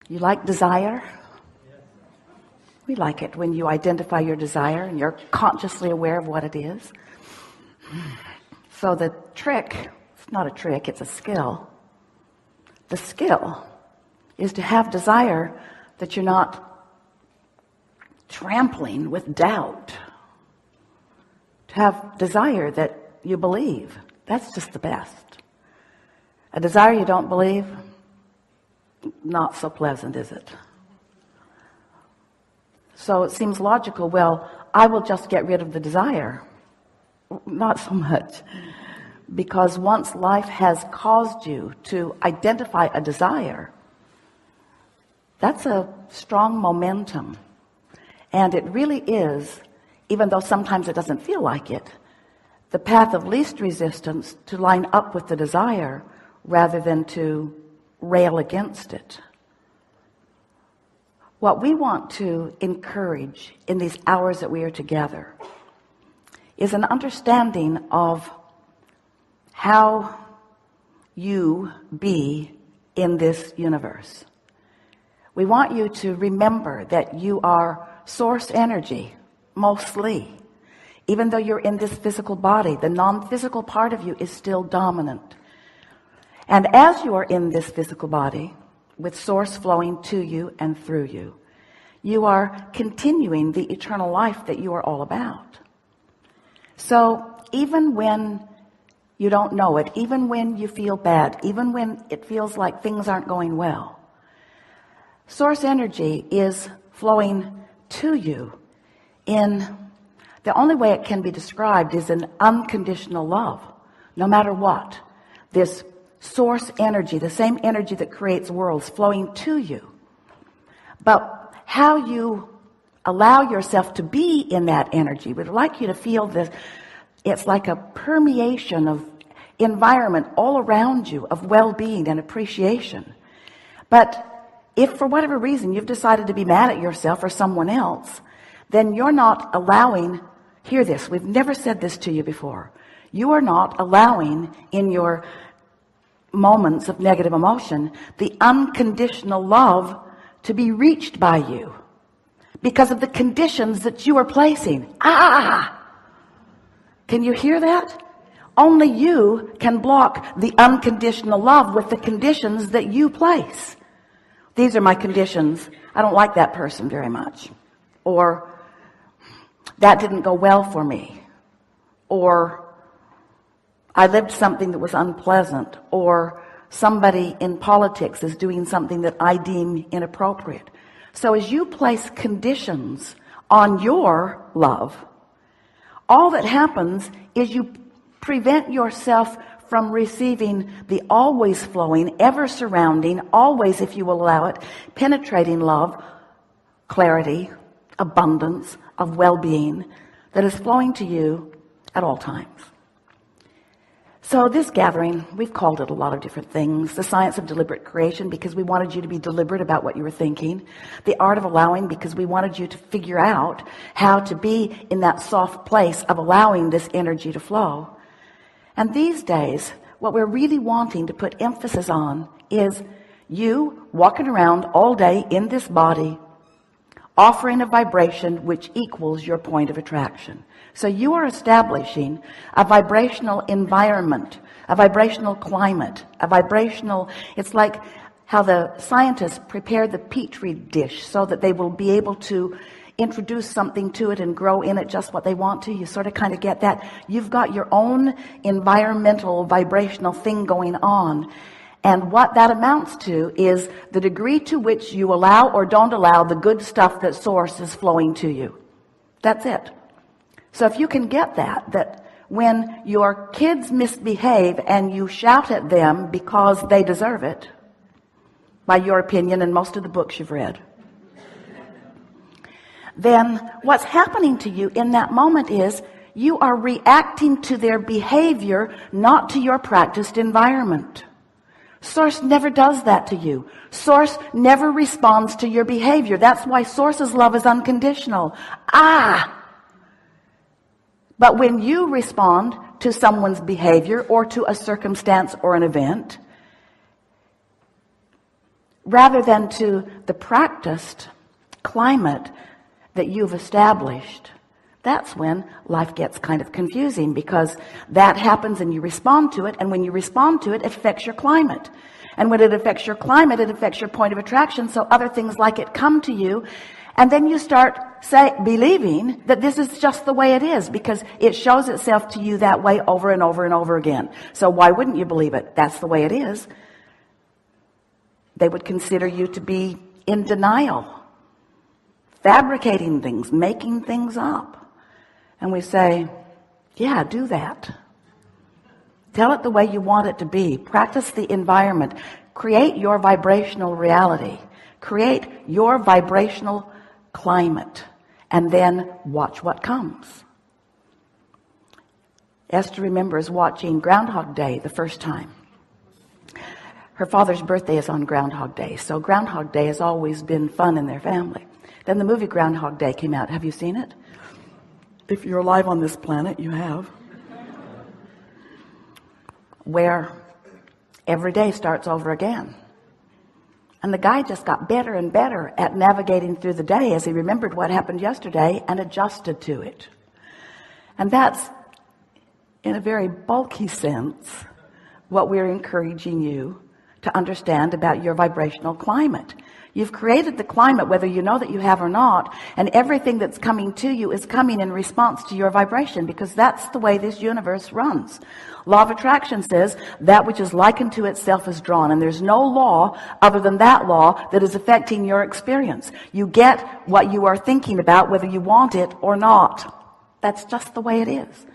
You like desire? We like it when you identify your desire and you're consciously aware of what it is. So the trick, it's not a trick, it's a skill. The skill is to have desire that you're not trampling with doubt. To have desire that you believe. That's just the best. A desire you don't believe, not so pleasant, is it? So it seems logical, well, I will just get rid of the desire. Not so much. Because once life has caused you to identify a desire, that's a strong momentum. And it really is, even though sometimes it doesn't feel like it, the path of least resistance to line up with the desire rather than to rail against it. What we want to encourage in these hours that we are together is an understanding of how you be in this universe. We want you to remember that you are source energy, mostly. Even though you're in this physical body, the non-physical part of you is still dominant. And as you are in this physical body, with source flowing to you and through you, you are continuing the eternal life that you are all about. So even when you don't know it, even when you feel bad, even when it feels like things aren't going well, source energy is flowing to you in the only way it can be described is an unconditional love, no matter what. This source energy, the same energy that creates worlds, flowing to you. But how you allow yourself to be in that energy, we'd like you to feel this. It's like a permeation of environment all around you of well-being and appreciation. But if for whatever reason you've decided to be mad at yourself or someone else, then you're not allowing, hear this, we've never said this to you before, you are not allowing in your moments of negative emotion the unconditional love to be reached by you because of the conditions that you are placing. Can you hear that? Only you can block the unconditional love with the conditions that you place. These are my conditions. I don't like that person very much. Or that didn't go well for me. Or I lived something that was unpleasant. Or somebody in politics is doing something that I deem inappropriate. So as you place conditions on your love, all that happens is you prevent yourself from receiving the always flowing, ever surrounding, always, if you will allow it, penetrating love, clarity, abundance of well-being that is flowing to you at all times. So this gathering, we've called it a lot of different things. The science of deliberate creation, because we wanted you to be deliberate about what you were thinking. The art of allowing, because we wanted you to figure out how to be in that soft place of allowing this energy to flow. And these days, what we're really wanting to put emphasis on is you walking around all day in this body, offering a vibration which equals your point of attraction. So you are establishing a vibrational environment, a vibrational climate, a vibrational, it's like how the scientists prepare the petri dish so that they will be able to introduce something to it and grow in it just what they want to. You sort of kind of get that. You've got your own environmental vibrational thing going on. And what that amounts to is the degree to which you allow or don't allow the good stuff that source is flowing to you. That's it. So if you can get that when your kids misbehave and you shout at them because they deserve it, by your opinion and most of the books you've read, then what's happening to you in that moment is you are reacting to their behavior, not to your practiced environment. Source never does that to you. Source never responds to your behavior. That's why Source's love is unconditional. But when you respond to someone's behavior or to a circumstance or an event, rather than to the practiced climate that you've established, that's when life gets kind of confusing, because that happens and you respond to it, and when you respond to it, it affects your climate. And when it affects your climate, it affects your point of attraction, so other things like it come to you, and then you start believing that this is just the way it is, because it shows itself to you that way over and over and over again. So why wouldn't you believe it? That's the way it is. They would consider you to be in denial, fabricating things, making things up. And we say, yeah, do that. Tell it the way you want it to be. Practice the environment. Create your vibrational reality. Create your vibrational climate. And then watch what comes. Esther remembers watching Groundhog Day the first time. Her father's birthday is on Groundhog Day, so Groundhog Day has always been fun in their family. Then the movie Groundhog Day came out. Have you seen it? If you're alive on this planet, you have. Where every day starts over again. And the guy just got better and better at navigating through the day as he remembered what happened yesterday and adjusted to it. And that's, in a very bulky sense, what we're encouraging you to understand about your vibrational climate. You've created the climate, whether you know that you have or not, and everything that's coming to you is coming in response to your vibration, because that's the way this universe runs. Law of attraction says that which is likened to itself is drawn, and there's no law other than that law that is affecting your experience. You get what you are thinking about, whether you want it or not. That's just the way it is.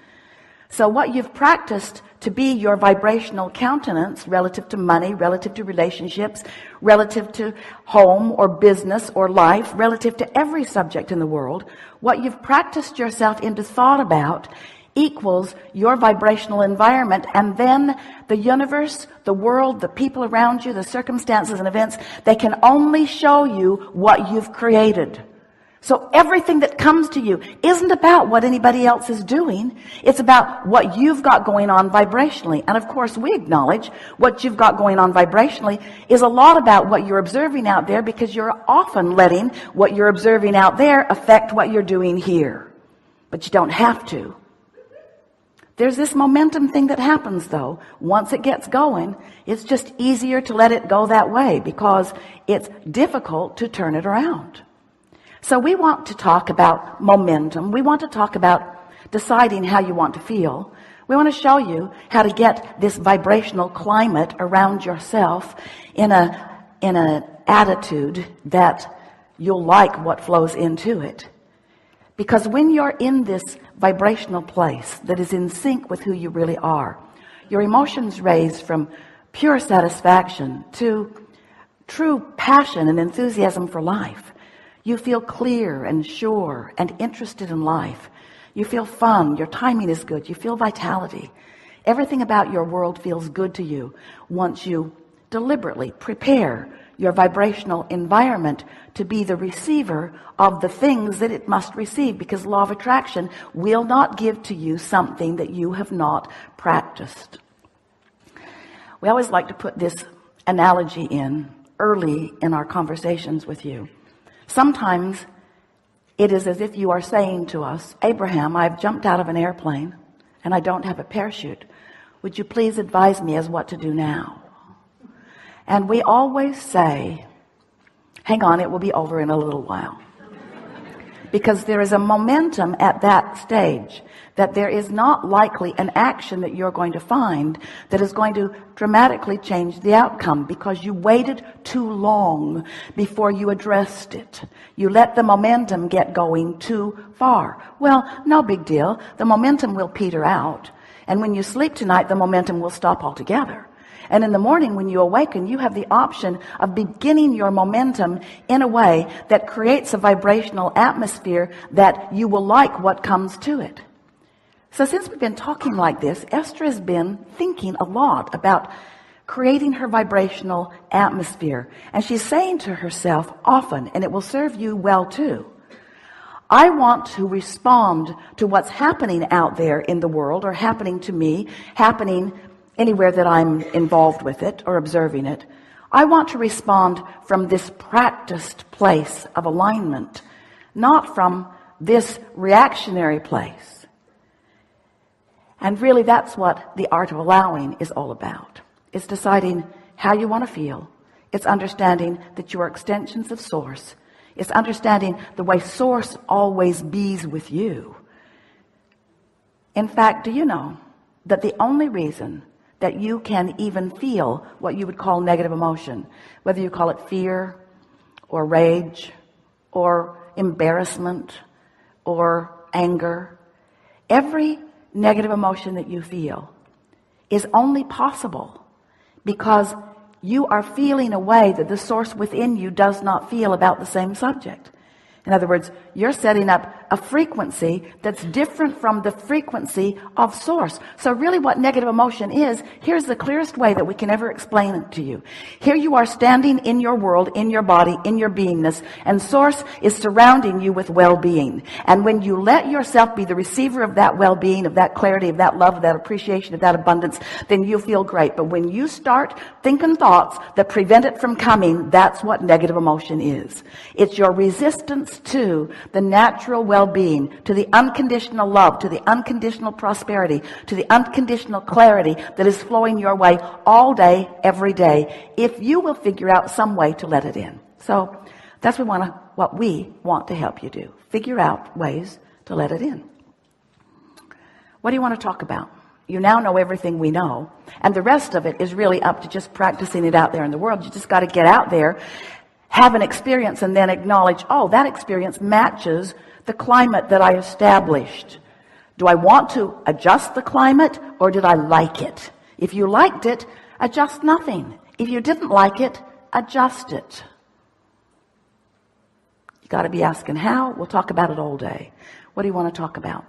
So what you've practiced to be your vibrational countenance relative to money, relative to relationships, relative to home or business or life, relative to every subject in the world, what you've practiced yourself into thought about equals your vibrational environment, and then the universe, the world, the people around you, the circumstances and events, they can only show you what you've created. So everything that comes to you isn't about what anybody else is doing. It's about what you've got going on vibrationally. And of course, we acknowledge what you've got going on vibrationally is a lot about what you're observing out there, because you're often letting what you're observing out there affect what you're doing here. But you don't have to. There's this momentum thing that happens, though. Once it gets going, it's just easier to let it go that way, because it's difficult to turn it around. So we want to talk about momentum. We want to talk about deciding how you want to feel. We want to show you how to get this vibrational climate around yourself in an attitude that you'll like what flows into it. Because when you're in this vibrational place that is in sync with who you really are, your emotions raise from pure satisfaction to true passion and enthusiasm for life. You feel clear and sure and interested in life. You feel fun. Your timing is good. You feel vitality. Everything about your world feels good to you once you deliberately prepare your vibrational environment to be the receiver of the things that it must receive, because law of attraction will not give to you something that you have not practiced. We always like to put this analogy in early in our conversations with you. Sometimes it is as if you are saying to us, Abraham, I've jumped out of an airplane and I don't have a parachute. Would you please advise me as what to do now? And we always say, hang on, it will be over in a little while. Because there is a momentum at that stage that there is not likely an action that you're going to find that is going to dramatically change the outcome, because you waited too long before you addressed it. You let the momentum get going too far. Well, no big deal. The momentum will peter out. And when you sleep tonight, the momentum will stop altogether. And in the morning when you awaken, you have the option of beginning your momentum in a way that creates a vibrational atmosphere that you will like what comes to it. So since we've been talking like this, Esther has been thinking a lot about creating her vibrational atmosphere. And she's saying to herself often, and it will serve you well too, I want to respond to what's happening out there in the world, or happening to me, happening anywhere that I'm involved with it or observing it. I want to respond from this practiced place of alignment, not from this reactionary place. And really that's what the art of allowing is all about. It's deciding how you want to feel. It's understanding that you are extensions of Source. It's understanding the way Source always bees with you. In fact, do you know that the only reason that you can even feel what you would call negative emotion, whether you call it fear or rage or embarrassment or anger, every negative emotion that you feel is only possible because you are feeling a way that the Source within you does not feel about the same subject. In other words, you're setting up a frequency that's different from the frequency of Source. So really what negative emotion is, here's the clearest way that we can ever explain it to you. Here you are standing in your world, in your body, in your beingness, and Source is surrounding you with well-being. And when you let yourself be the receiver of that well-being, of that clarity, of that love, of that appreciation, of that abundance, then you feel great. But when you start thinking thoughts that prevent it from coming, that's what negative emotion is. It's your resistance to the natural well-being, to the unconditional love, to the unconditional prosperity, to the unconditional clarity that is flowing your way all day, every day, if you will figure out some way to let it in. So that's what we want to help you do. Figure out ways to let it in. What do you want to talk about? You now know everything we know, and the rest of it is really up to just practicing it out there in the world. You just got to get out there, have an experience, and then acknowledge, oh, that experience matches the climate that I established. Do I want to adjust the climate, or did I like it? If you liked it, adjust nothing. If you didn't like it, adjust it. You got to be asking how. We'll talk about it all day. What do you want to talk about?